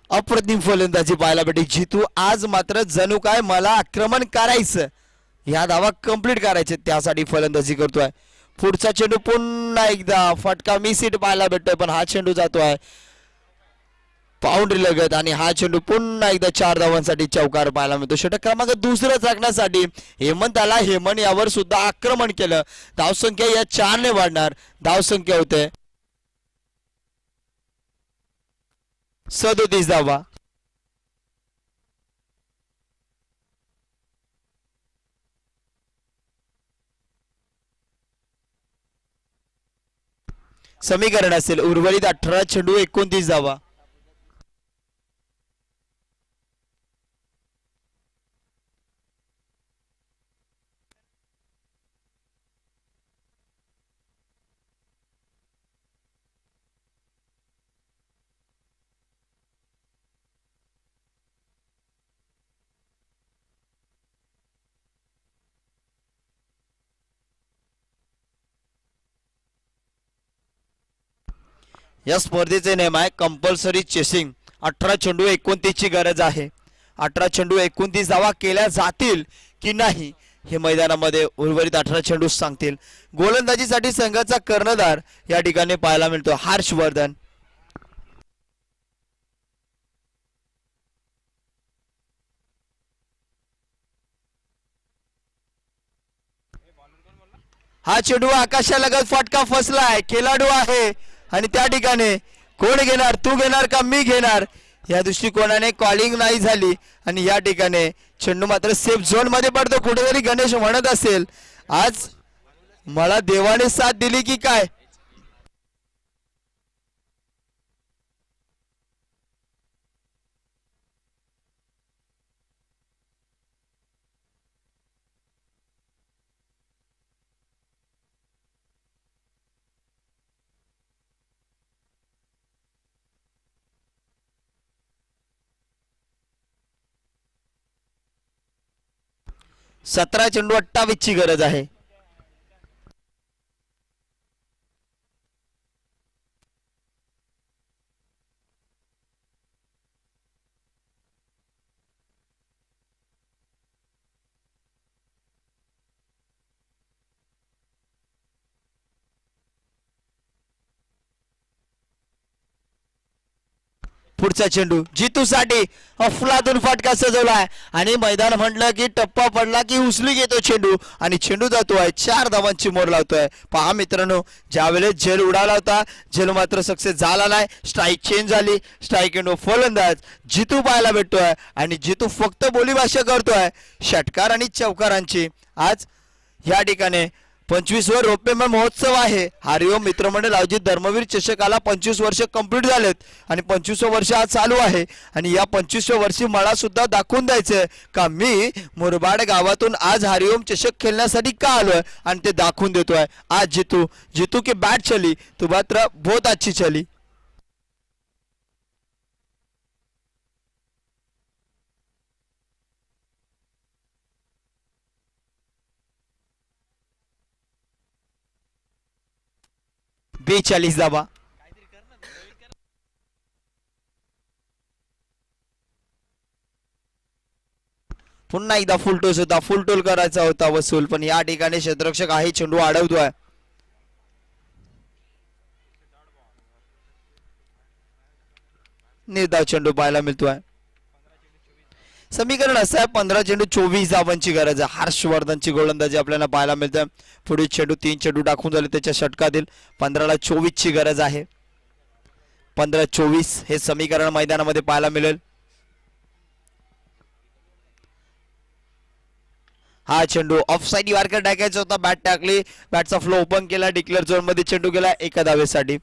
अप्रतिम फलंदाजी पाहायला भेटली जितू. आज मात्र जणू काय मला आक्रमण करायचं, ह्या धावा कंप्लीट करायचे त्यासाठी फलंदाजी करतोय. पुढचा चेंडू पुन्हा एकदा फटका मिसिट पाहायला भेटतोय, पण हा चेंडू जातोय बाउंड्री लगत आणि हा चेंडू पुन्हा एकदा 4 धावांसाठी चौकार पाहायला मिळतो. षटक क्रमांक दुसरं चाकण्यासाठी हेमंताला हेमन यावर सुद्धा आक्रमण केलं. धावसंख्या या 4 ने वाढणार. धावसंख्या होते 37 धावा. समीकरण असेल उर्वरित 18 चेंडू 29 धावा. या स्पर्धेचे नियम आहे कंपल्सरी चेसिंग. 18 चेंडू 29 ची गरज आहे. 18 चेंडू 29 धावा केल्या जातील की नाही हे मैदानामध्ये उर्वरित 18 चेंडू सांगतील. गोलंदाजीसाठी संघाचा कर्णधार या ठिकाणी पाहायला मिळतो हर्षवर्धन. हा चेंडू आकाशालगत फटका फसलाय. खेळाडू आहे आणि त्या ठिकाणी कोण घेणार, तू घेणार का मी घेणार या दृष्टिकोनाने कॉलिंग नाही झाली आणि या ठिकाणी चेंडू मात्र सेफ झोन मध्ये पडतो. कुठेतरी गणेश म्हणत असेल आज मला देवाने साथ दिली की काय. सतरा चेंडू 28 ची गरज आहे. पुढचा चेंडू जितूसाठी अफलातून फटका सजवलाय आणि मैदान म्हटलं की टप्पा पडला की उचली घेतो चेंडू आणि चेंडू जातोय 4 धावांची मोर लावतोय. पहा मित्रांनो, ज्यावेळेस झेल उडाला होता झेल मात्र सक्सेस झाला नाही. स्ट्राईक चेंज झाली. स्ट्राईक एंड फलंदाज जितू पाहायला भेटतोय आणि जितू फक्त बोलीभाषा करतोय षटकार आणि चौकारांची. आज या ठिकाणी 25वा रौप्यमय महोत्सव आहे. हरिओम मित्रमंडळ आयोजित धर्मवीर चषकाला 25 वर्ष कंप्लीट झालेत आणि 25वं वर्ष आज चालू आहे. आणि या 25व्या वर्षी मला सुद्धा दाखवून द्यायचंय का मी मुरबाड गावातून आज हरिओम चषक खेळण्यासाठी का आलोय आणि ते दाखवून देतोय. आज जीतू जीतू की बॅट चली तो मात्र बहुत अच्छी चली. बेचाळीस धावा. पुन्हा एकदा फुलटोस होता. फुलटोल करायचा होता वसूल पण या ठिकाणी क्षेत्ररक्षक आहे चेंडू अडवतोय. निर्धाव चेंडू पाहायला मिळतोय. समीकरण असं आहे 15 चेंडू 24 धावांची गरज आहे. हर्षवर्धनची गोलंदाजी आपल्याला पाहायला मिळते. पुढील चेंडू 3 चेंडू टाकून झाले त्याच्या षटकातील 15ला 24 ची गरज आहे. 15-24 हे समीकरण मैदानामध्ये पाहायला मिळेल. हा चेंडू ऑफ साइड वारकर टाकायचा होता. बॅट टाकली. बॅटचा फ्लो ओपन केला. डिक्लेअर झोन मध्ये चेंडू गेला एका धावेसाठी.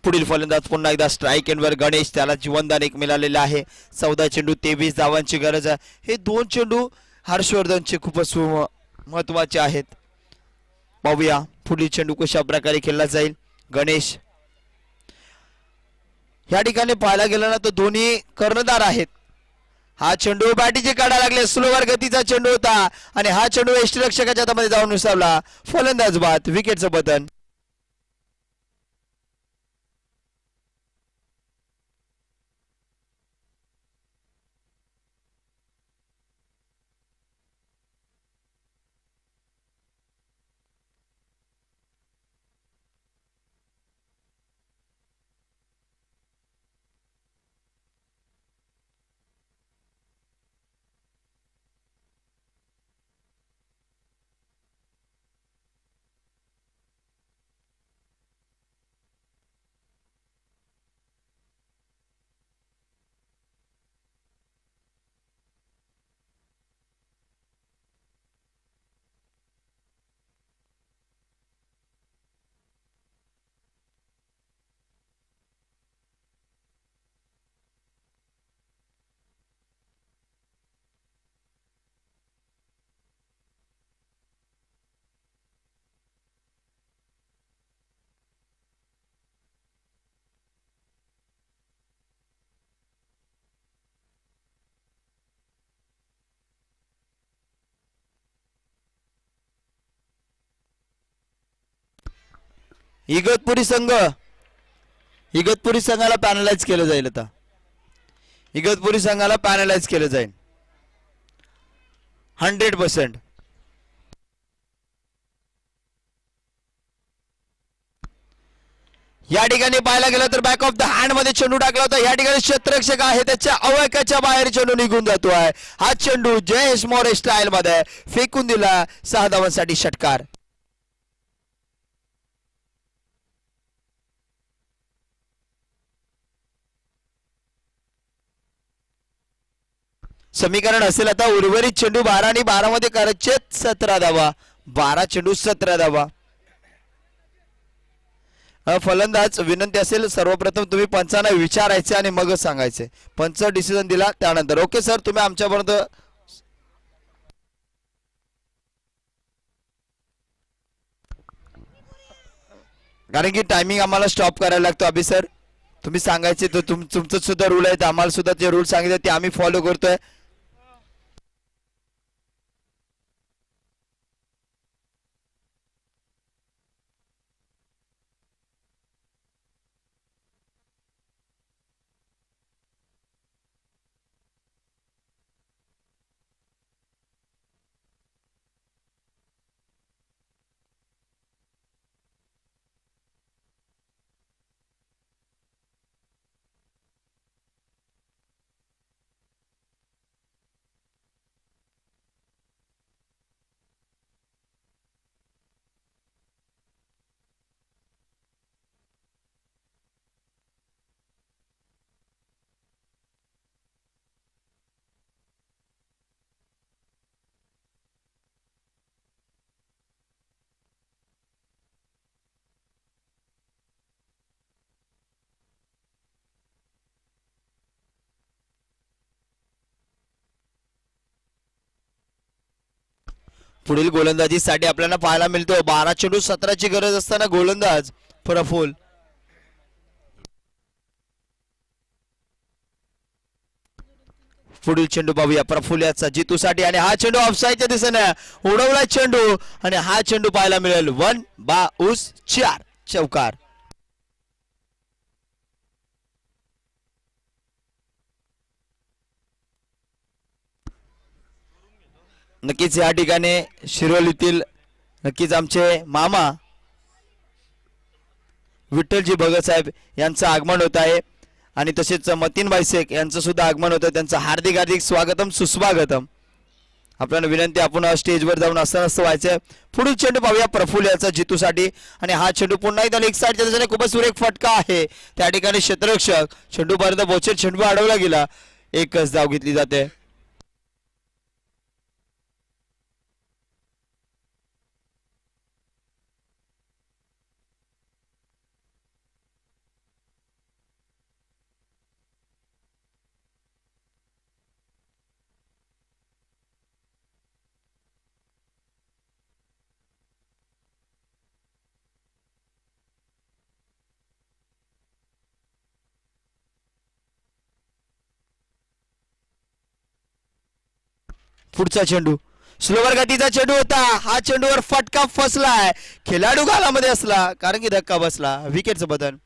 पुढील फलंदाज पुन्हा एकदा स्ट्राईक एंडवर गणेश. त्याला जीवनदान एक मिळालेलं आहे. 14 चेंडू 23 धावांची गरज आहे. हे 2 चेंडू हर्षवर्धनचे खूपच महत्वाचे आहेत. पाहूया पुढील चेंडू कशा प्रकारे खेळला जाईल. गणेश या ठिकाणी पाहायला गेलं ना तर दोन्ही कर्णधार आहेत. हा चेंडू बॅटीचे काढा लागले. स्लोवर गतीचा चेंडू होता आणि हा चेंडू यष्टीरक्षकाच्या हातामध्ये जाऊन विसावला. फलंदाज बाद. विकेटचं बटन. इगतपुरी संघ इगतपुरी संघाला पॅनलाइज केलं जाईल. आता इगतपुरी संघाला पॅनलाइज केलं जाईल 100%. या ठिकाणी पाहायला गेलं तर बॅक ऑफ द हँड मध्ये चेंडू टाकला होता. या ठिकाणी क्षेत्ररक्षक आहे त्याच्या अवकाच्या बाहेर चेंडू निघून जातोय. हा चेंडू जयेश मोरे स्टाईल मध्ये फेकून दिला. 6 धावांसाठी षटकार. समीकरण असेल आता उर्वरित चेंडू 12 आणि 12 मध्ये करायचे 17 धावा. 12 चेंडू 17 धावा. फलंदाज विनंती असेल सर्वप्रथम तुम्ही पंचांना विचारायचे आणि मगच सांगायचे. पंच डिसिजन दिला त्यानंतर. ओके सर तुम्ही आमच्यापर्यंत कारण की टायमिंग आम्हाला स्टॉप करायला लागतो. अभि सर तुम्ही सांगायचे तर तुमचं सुद्धा रूल आहे. आम्हाला सुद्धा जे रूल सांगितले ते आम्ही फॉलो करतोय. पुढील गोलंदाजीसाठी आपल्याला पाहायला मिळतो 12 चेंडू 17ची गरज असताना गोलंदाज प्रफुल. पुढील चेंडू पाहूया प्रफुल याचा जितूसाठी आणि हा चेंडू ऑफसाईडच्या दिशेने उडवला चेंडू आणि हा चेंडू पाहायला मिळेल 1/4 चौकार. नक्कीच या ठिकाणी शिरोलीतील नक्कीच आमचे मामा विठ्ठलजी भगत साहेब यांचं आगमन होत आहे आणि तसेच मतीनभाई शेख यांचं सुद्धा आगमन होतं. त्यांचं हार्दिक हार्दिक स्वागतम सुस्वागतम. आपल्याला विनंती आपण स्टेजवर जाऊन असं नसतं व्हायचंय. पुढील चेंडू पाहूया प्रफुल याचा जितूसाठी आणि हा चेंडू पुन्हा एकदा लेग साईडच्या दिशेने खूपच सुरेख फटका आहे. त्या ठिकाणी क्षेत्ररक्षक चेंडू पर्यंत पोहोचेल. चेंडू अडवला गेला. एकच धाव घेतली जाते. पुढचा चेंडू स्लोवर गतीचा चेंडू होता. हा चेंडूवर फटका फसलाय. खेळाडू गालामध्ये असला कारण की धक्का बसला. विकेटचं बदल.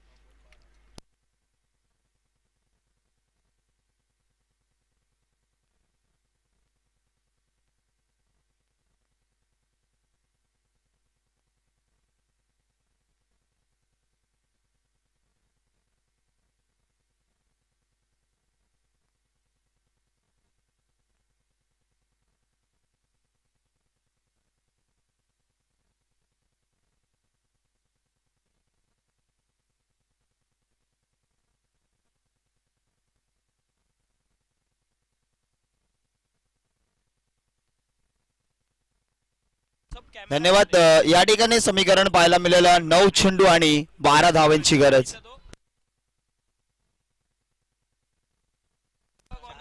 धन्यवाद. या ठिकाणी समीकरण पाहायला मिळालं 9 चेंडू आणि 12 धावांची गरज.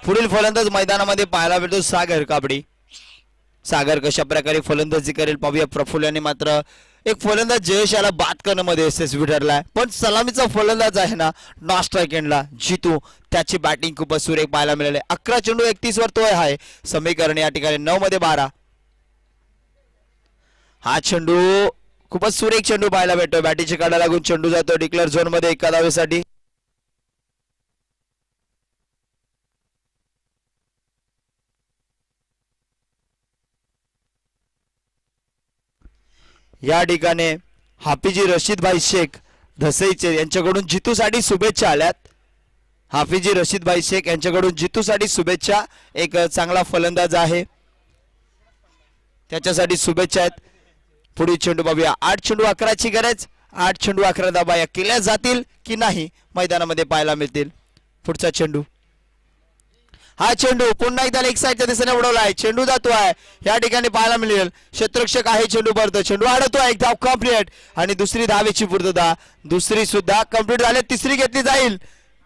पुढील फलंदाज मैदानामध्ये पाहायला मिळतो सागर काबडी. सागर कशा प्रकारे फलंदाजी करेल पाहूया. प्रफुल यांनी मात्र एक फलंदाज जयेश याला बाद करण्यामध्ये यशस्वी ठरलाय. पण सलामीचा फलंदाज आहे ना नॉन स्ट्राईक एंडला जितू त्याची बॅटिंग खूपच सुरेख पाहायला मिळाली. 11 चेंडू 31 वर तो आहे. समीकरण या ठिकाणी 9 मध्ये 12. हा चेंडू खूपच सुरेख चेंडू पाहायला भेटतो. बॅटीची काढा लागून चेंडू जातो डिक्लेअर झोन मध्ये एका धावेसाठी. या ठिकाणी हाफिजी रशीद भाई शेख धसईचे यांच्याकडून जितूसाठी शुभेच्छा आल्यात. हाफिजी रशीद भाई शेख यांच्याकडून जितूसाठी शुभेच्छा. एक चांगला फलंदाज आहे त्याच्यासाठी शुभेच्छा आहेत. पुढील चेंडू पाहूया. 8 चेंडू 11ची गरज. 8 चेंडू 11 धावा या केल्या जातील की नाही मैदानामध्ये पाहायला मिळतील. पुढचा चेंडू. हा चेंडू पुन्हा एकदा लेग साईडच्या दिशेने उडवलाय. चेंडू जातोय या ठिकाणी पाहायला मिळेल. क्षेत्ररक्षक आहे चेंडू भरतो. चेंडू अडतोय. एक धाव कंप्लीट आणि दुसरी धावेची पूर्तता. दुसरी सुद्धा कंप्लीट झाली. तिसरी घेतली जाईल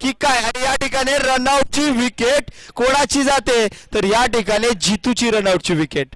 की काय आणि या ठिकाणी रनआउटची विकेट कोणाची जाते तर या ठिकाणी जितूची रनआउटची विकेट.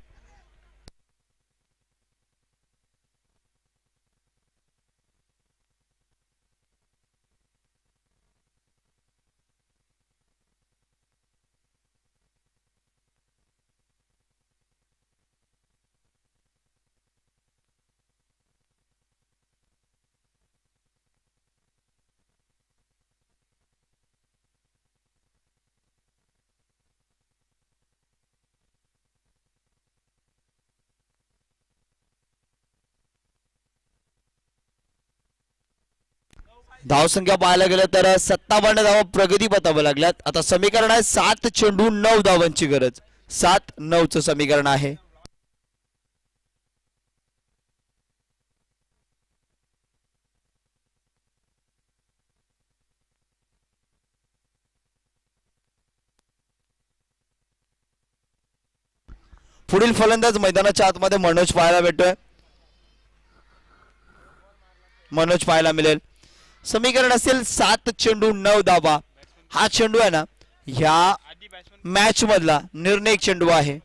धावसंख्या पाहायला गेलं तर 57 धावा प्रगती पथावर लागल्यात. आता समीकरण आहे 7 चेंडू 9 धावांची गरज. 7-9चं समीकरण आहे. पुढील फलंदाज मैदानाच्या आतमध्ये मनोज पाहायला भेटतोय. मनोज पाहायला मिळेल. समीकरण असेल 7 चेंडू 9 धावा. हा चेंडू आहे ना ह्या मॅच मधला निर्णायक चेंडू आहे.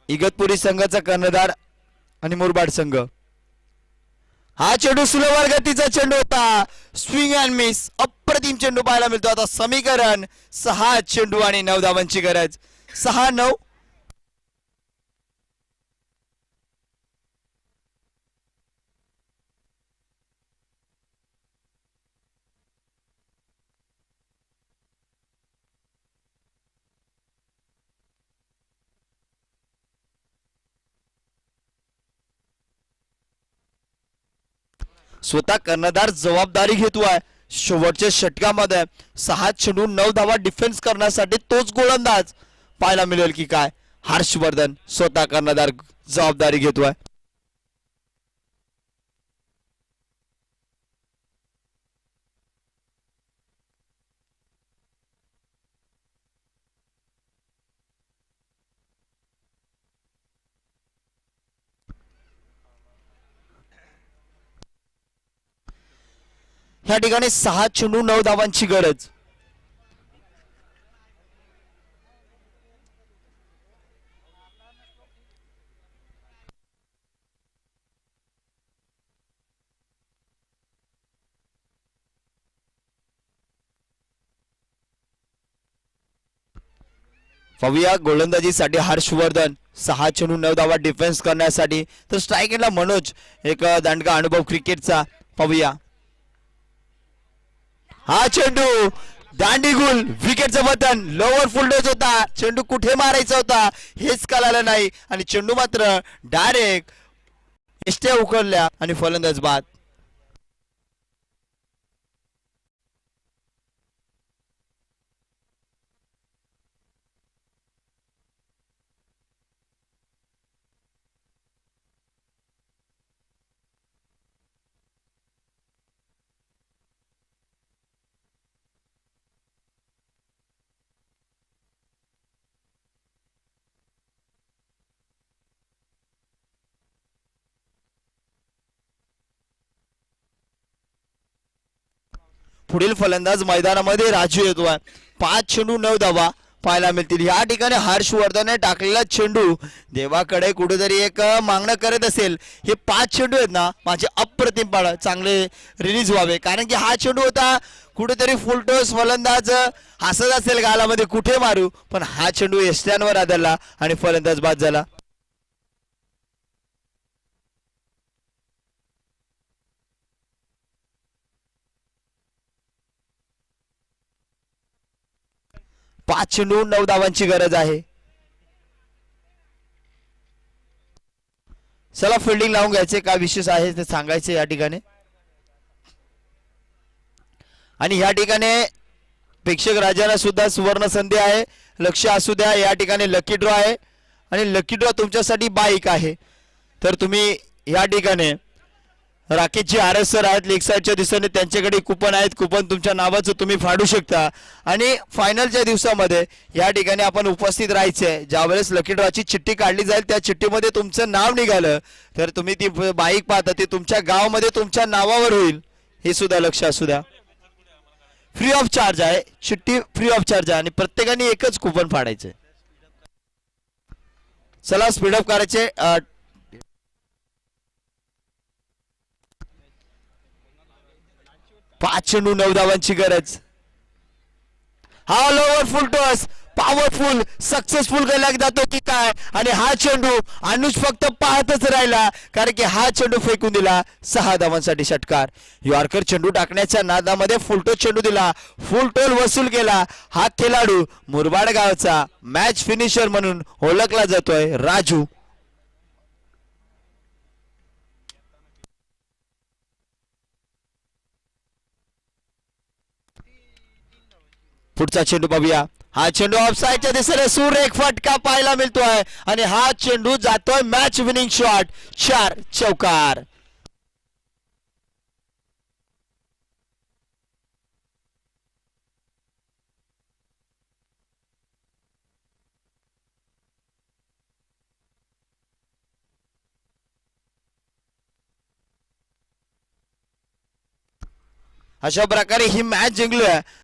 इगतपुरी संघाचा कर्णधार आणि मुरबाड संघ. हा चेंडू स्लोवर गतीचा चेंडू होता. Swing and miss. अप्रतिम चेंडू पाहायला मिळतो. आता समीकरण 6 चेंडू आणि 9 धावांची गरज. 6-9. स्वतः कर्णधार जबाबदारी घेतोय. शेवटच्या षटकामध्ये 6 चेंडू 9 धावा डिफेन्स करण्यासाठी तोच गोलंदाज पाहायला मिळेल की काय. हर्षवर्धन स्वतः कर्णधार जबाबदारी घेतोय. ह्या ठिकाणी 6 चेंडू 9 धावांची गरज. पाहूया गोलंदाजीसाठी हर्षवर्धन 6 चेंडू 9 धावा डिफेन्स करण्यासाठी. तर स्ट्रायकिंगला मनोज एक दांडगा अनुभव क्रिकेटचा. पाहूया हा चेंडू दांडीगुल. विकेटचं बटन लोअर फुल डोज होता. चेंडू कुठे मारायचा होता हेच कळालं नाही आणि चेंडू मात्र डायरेक्ट एष्ट्या उकळल्या आणि फलंदाज बाद. पुढील फलंदाज मैदानामध्ये राजू येतोय. 5 चेंडू 9 धावा पाहायला मिळतील. या ठिकाणी हर्षवर्धनने टाकलेला चेंडू देवाकडे कुठेतरी एक मागणं करत असेल. हे 5 चेंडू आहेत ना माझे अप्रतिम पाळ चांगले रिलीज व्हावे. कारण की हा चेंडू होता कुठेतरी फुलटोस फलंदाज हसत असेल गालामध्ये कुठे मारू. पण हा चेंडू एष्ट्यांवर आदळला आणि फलंदाज बाद झाला. पाच चेंडू 9 धावांची गरज आहे. चला फिल्डिंग लावून घ्यायचे. काय विशेष आहे ते सांगायचे या ठिकाणी. आणि या ठिकाणी प्रेक्षक राजांना सुद्धा सुवर्ण संधी आहे. लक्ष असू द्या. या ठिकाणी लकी ड्रॉ आहे आणि लकी ड्रॉ तुमच्यासाठी बाईक आहे. तर तुम्ही या ठिकाणी राकेशजी आरएस सर आहेत लेग साईडच्या दिशेने. त्यांच्याकडे कुपन आहेत. कुपन तुमच्या नावाचं तुम्ही फाडू शकता. आणि फायनलच्या दिवसामध्ये या ठिकाणी आपण उपस्थित राहायचे. ज्यावेळेस लकी ड्रॉची चिठ्ठी काढली जाईल त्या चिठ्ठीमध्ये तुमचं नाव निघालं तर तुम्ही ती बाईक पाहता ती तुमच्या गावामध्ये तुमच्या नावावर होईल. हे सुद्धा लक्ष असू द्या. फ्री ऑफ चार्ज आहे. चिठ्ठी फ्री ऑफ चार्ज आहे आणि प्रत्येकाने एकच कुपन फाडायचे. चला स्पीडअप करायचे. 5 चेंडू 9 धावांची गरज. हा लोअर फुल टॉस पॉवरफुल सक्सेसफुल केला जातो की काय. आणि हा चेंडू अनुज फक्त पाहतच राहिला कारण की हा चेंडू फेकून दिला. 6 धावांसाठी षटकार. यॉर्कर चेंडू टाकण्याच्या नादामध्ये फुलटोस चेंडू दिला. फुल टोल वसूल केला. हा खेळाडू मुरबाड गावचा मॅच फिनिशर म्हणून ओळखला जातोय राजू. पुढचा चेंडू पाहूया. हा चेंडू ऑफसाईडच्या दिशेने सुरेख फटका पाहायला मिळतोय आणि हा चेंडू जातोय मॅच विनिंग शॉट. 4 चौकार. अशा प्रकारे ही मॅच जिंकलोय.